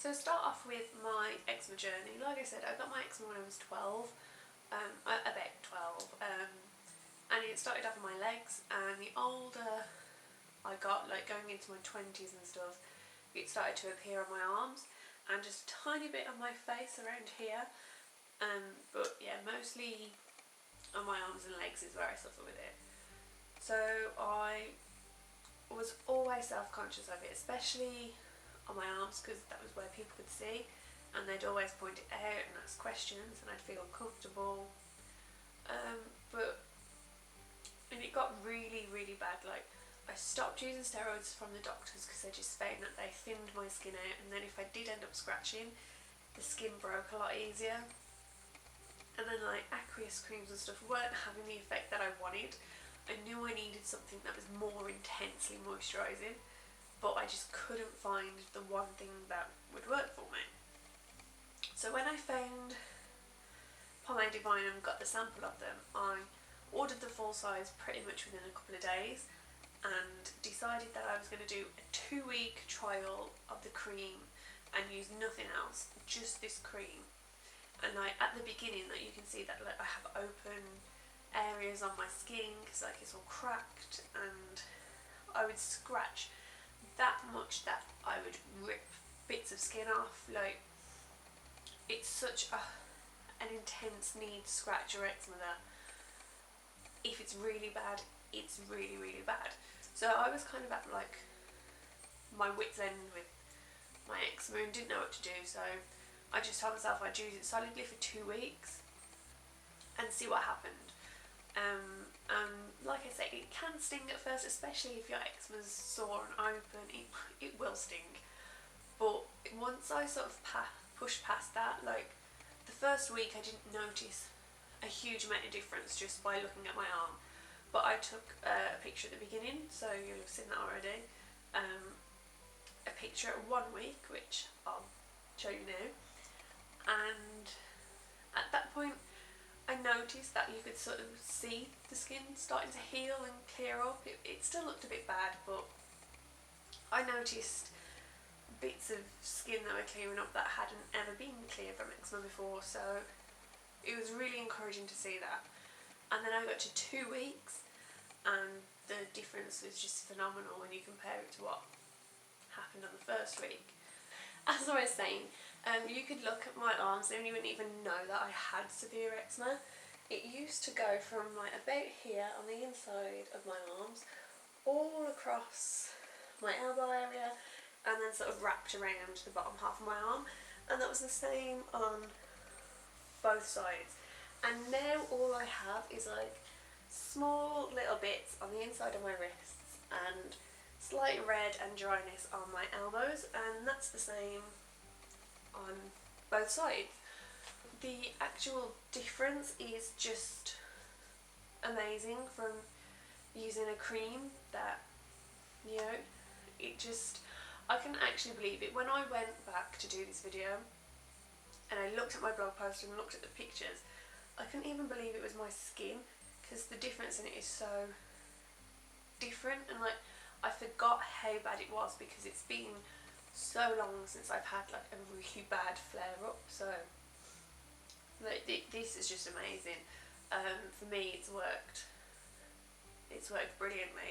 So start off with my eczema journey. Like I said, I got my eczema when I was 12, about 12, and it started off on my legs, and the older I got, like going into my 20s and stuff, it started to appear on my arms and just a tiny bit on my face around here, but yeah, mostly on my arms and legs is where I suffer with it. So I was always self-conscious of it, especially on my arms, because that was where people could see, and they'd always point it out and ask questions, and I'd feel uncomfortable. And it got really, really bad. Like, I stopped using steroids from the doctors because they just found that they thinned my skin out, and then if I did end up scratching, the skin broke a lot easier. And then like aqueous creams and stuff weren't having the effect that I wanted. I knew I needed something that was more intensely moisturising, but I just couldn't find the one thing that would work for me. So when I found Pommade Divine and got the sample of them, I ordered the full size pretty much within a couple of days and decided that I was going to do a 2-week trial of the cream and use nothing else, just this cream. And like at the beginning, that you can see that like I have open areas on my skin because like it's all cracked, and I would scratch that much that I would rip bits of skin off. Like, it's such an intense need to scratch your eczema that if it's really bad, it's really, really bad. So I was kind of at like my wit's end with my eczema and didn't know what to do, so I just told myself I'd use it solidly for 2 weeks and see what happened. Like I say, it can sting at first, especially if your eczema's sore and open. It will sting, but once I sort of pushed past that, like the first week I didn't notice a huge amount of difference just by looking at my arm, but I took a picture at the beginning, so you'll have seen that already, a picture at 1 week, which I'll show you now, and at that point I noticed that you could sort of see the skin starting to heal and clear up. It still looked a bit bad, but I noticed bits of skin that were clearing up that hadn't ever been cleared from eczema before, so it was really encouraging to see that. And then I got to 2 weeks and the difference was just phenomenal when you compare it to what happened on the first week. As I was saying, you could look at my arms and you wouldn't even know that I had severe eczema. It used to go from like about here on the inside of my arms all across my elbow area and then sort of wrapped around the bottom half of my arm, and that was the same on both sides. And now all I have is like small little bits on the inside of my wrists and slight red and dryness on my elbows, and that's the same on both sides. The actual difference is just amazing from using a cream that, you know, I can actually believe it. When I went back to do this video and I looked at my blog post and looked at the pictures, I couldn't even believe it was my skin, because the difference in it is so different, and like I forgot how bad it was because it's been so long since I've had like a really bad flare up. So like, this is just amazing. For me it's worked brilliantly.